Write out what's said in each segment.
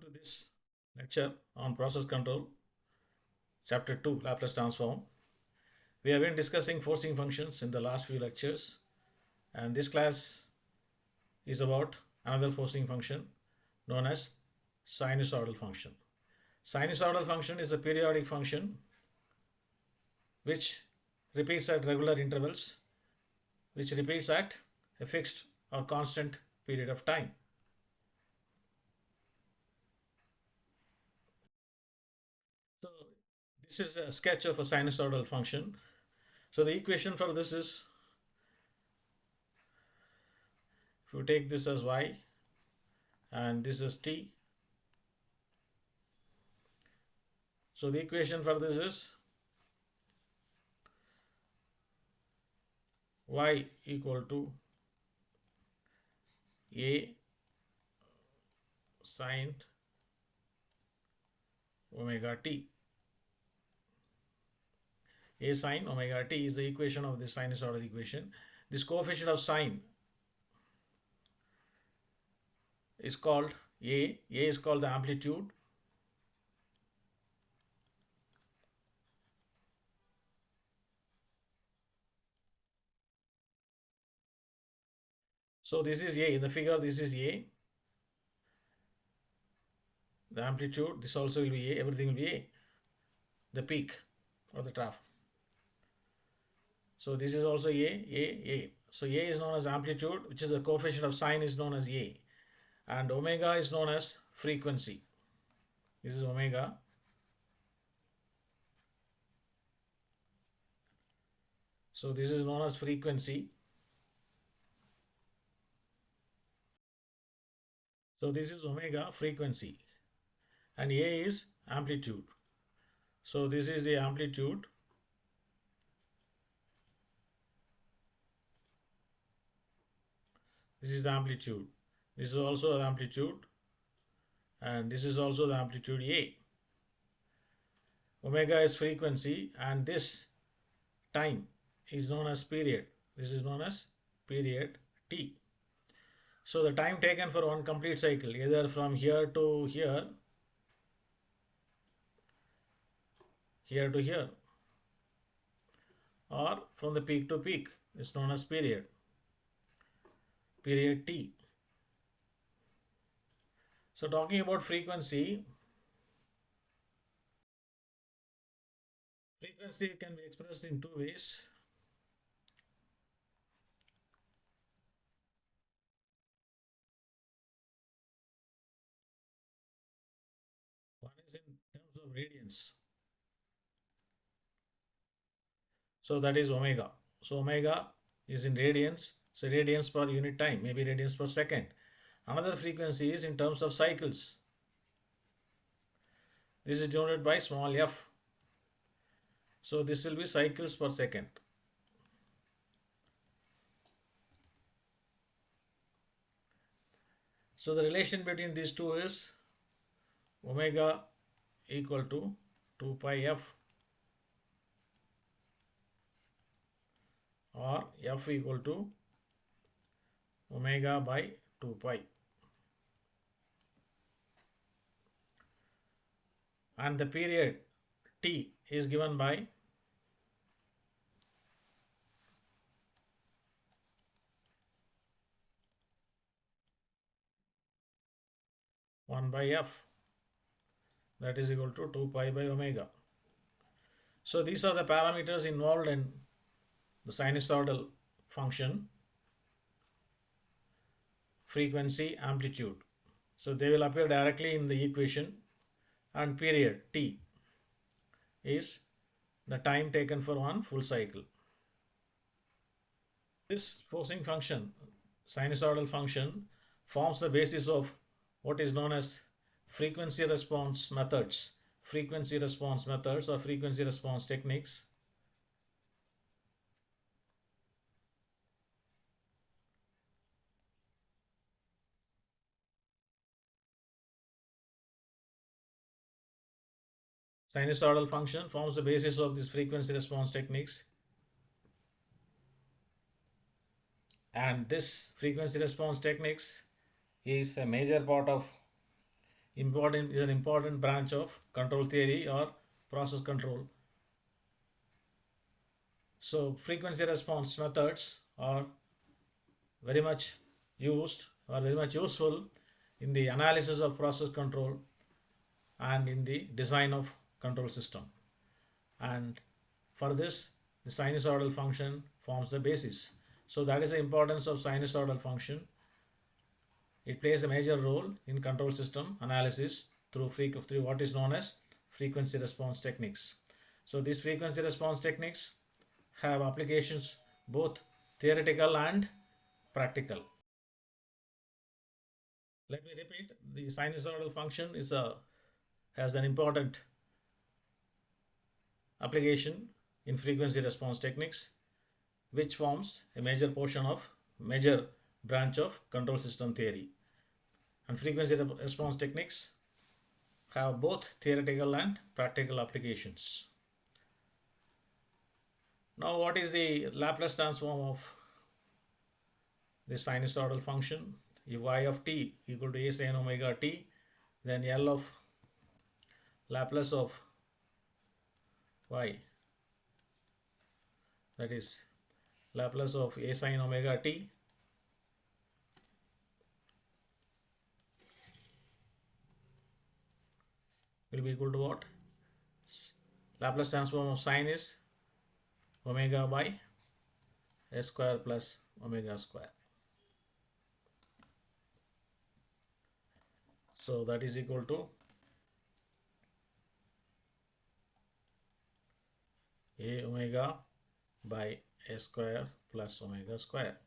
to this lecture on process control, chapter 2, Laplace transform. We have been discussing forcing functions in the last few lectures, and this class is about another forcing function known as sinusoidal function. Sinusoidal function is a periodic function which repeats at regular intervals, which repeats at a fixed or constant period of time. So this is a sketch of a sinusoidal function. So the equation for this is, if you take this as y and this is t, so the equation for this is y equal to a sine omega t. A sine omega t is the equation of this sinusoidal equation. This coefficient of sine is called A. A is called the amplitude. So this is A. In the figure, this is A. The amplitude, this also will be A. Everything will be A. The peak or the trough. So this is also A. So A is known as amplitude, which is the coefficient of sine is known as A. And omega is known as frequency. This is omega. So this is known as frequency. So this is omega, frequency, and A is amplitude. So this is the amplitude. This is the amplitude. This is also the amplitude, and this is also the amplitude A. Omega is frequency, and this time is known as period. This is known as period T. So the time taken for one complete cycle, either from here to here, here to here, or from the peak to peak, is known as period T. So talking about frequency can be expressed in two ways. One is in terms of radians. So that is omega. So omega is in radians. So radians per unit time, maybe radians per second. Another frequency is in terms of cycles. This is denoted by small f. So this will be cycles per second. So the relation between these two is omega equal to 2 pi f, or f equal to omega by 2 pi. And the period t is given by one by f, that is equal to 2 pi by omega. So these are the parameters involved in the sinusoidal function: frequency, amplitude. So they will appear directly in the equation, and period t is the time taken for one full cycle. This forcing function, sinusoidal function, forms the basis of what is known as frequency response methods or frequency response techniques. Sinusoidal function forms the basis of these frequency response techniques, and this frequency response techniques is a major part of an important branch of control theory or process control. So frequency response methods are very much used or very much useful in the analysis of process control and in the design of control system. And for this, the sinusoidal function forms the basis. So that is the importance of sinusoidal function. It plays a major role in control system analysis through what is known as frequency response techniques. So these frequency response techniques have applications both theoretical and practical. Let me repeat, the sinusoidal function has an important application in frequency response techniques, which forms a major branch of control system theory. And frequency response techniques have both theoretical and practical applications. Now, what is the Laplace transform of this sinusoidal function? If y of t equal to a sin omega t, then L of Laplace of y, that is Laplace of a sin omega t, will be equal to what? Laplace transform of sine is omega by a square plus omega square. So that is equal to a omega by a square plus omega square.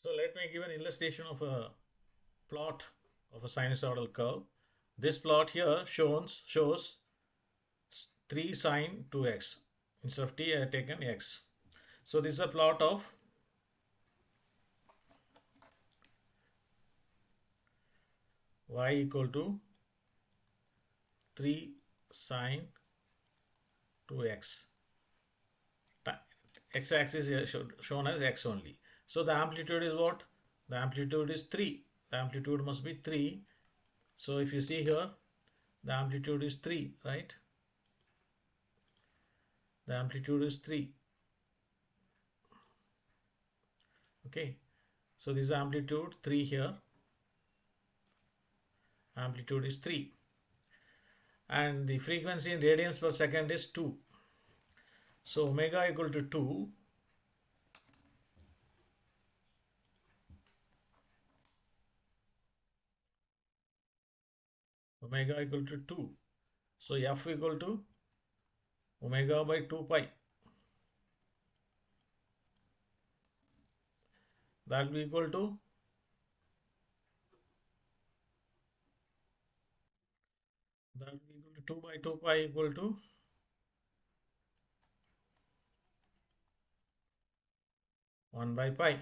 So let me give an illustration of a plot of a sinusoidal curve. This plot here shows 3 sine 2x. Instead of t, I have taken x. So this is a plot of y equal to 3 sine 2x. X-axis is shown as x only. So the amplitude is what? The amplitude is 3. The amplitude must be 3. So if you see here, the amplitude is 3, right? The amplitude is 3. Okay. So this is amplitude 3 here. Amplitude is 3. And the frequency in radians per second is 2. So omega equal to 2. Omega equal to 2. So f equal to omega by 2 pi. That will be equal to 2 by 2 pi equal to 1 by pi.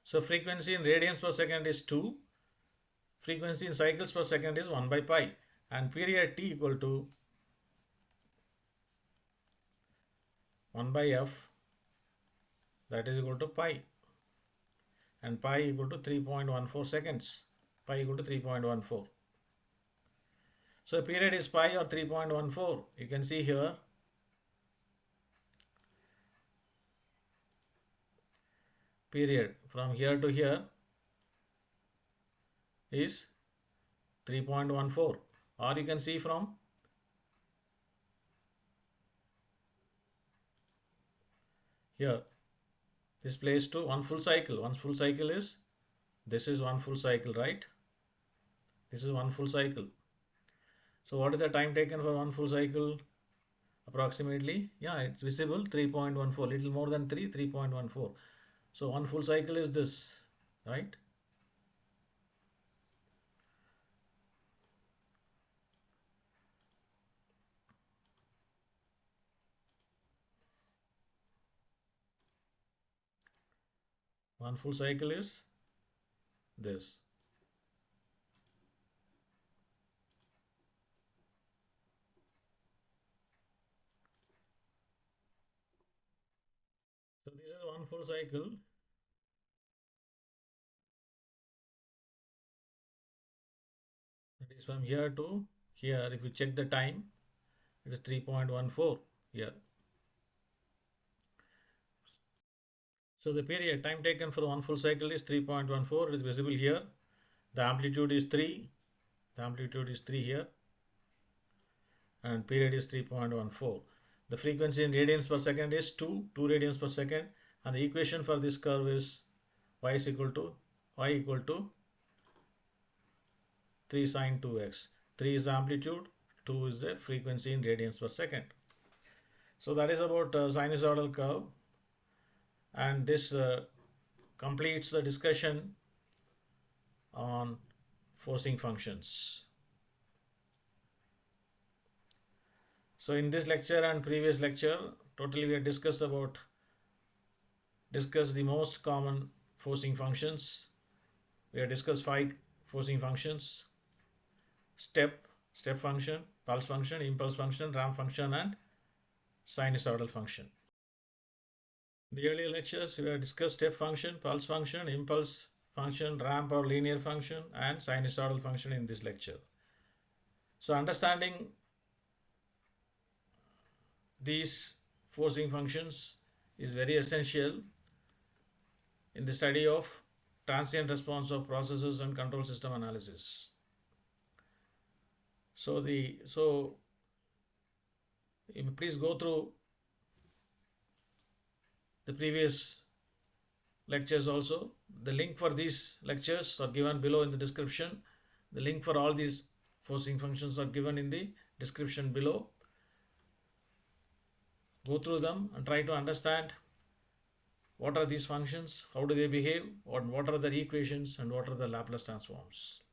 So frequency in radians per second is 2. Frequency in cycles per second is 1 by pi. And period t equal to 1 by f, that is equal to pi. And pi equal to 3.14 seconds. Pi equal to 3.14. So period is pi or 3.14. You can see here. Period from here to here is 3.14, or you can see from here, this place to one full cycle. One full cycle is, this is one full cycle, right? This is one full cycle. So what is the time taken for one full cycle? Approximately, yeah, it's visible, 3.14, little more than 3.14. So one full cycle is this, right? One full cycle is this. So this is one full cycle. That is from here to here. If you check the time, it is 3.14 here. So the period time taken for one full cycle is 3.14. It is visible here. The amplitude is 3. The amplitude is 3 here. And period is 3.14. The frequency in radians per second is 2 radians per second. And the equation for this curve is y is equal to 3 sine 2x. 3 is the amplitude, 2 is the frequency in radians per second. So that is about sinusoidal curve, and this completes the discussion on forcing functions. So in this lecture and previous lecture, totally we have discussed the most common forcing functions. We have discussed 5 forcing functions: step function, pulse function, impulse function, ramp function, and sinusoidal function. In the earlier lectures, we have discussed step function, pulse function, impulse function, ramp or linear function, and sinusoidal function in this lecture. So understanding these forcing functions is very essential in the study of transient response of processes and control system analysis. So please go through the previous lectures also. The link for these lectures are given below in the description. The link for all these forcing functions are given in the description below. Go through them and try to understand what are these functions, how do they behave, what are their equations, and what are the Laplace transforms.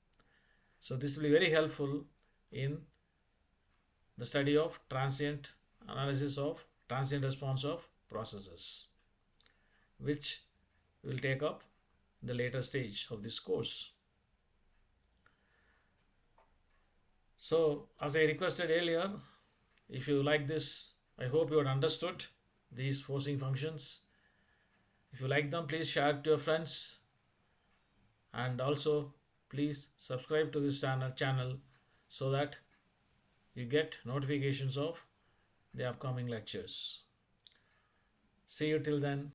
So this will be very helpful in the study of transient response of processes, which will take up the later stage of this course. So as I requested earlier, if you like this, I hope you have understood these forcing functions. If you like them, please share to your friends, and also please subscribe to this channel so that you get notifications of the upcoming lectures. See you till then.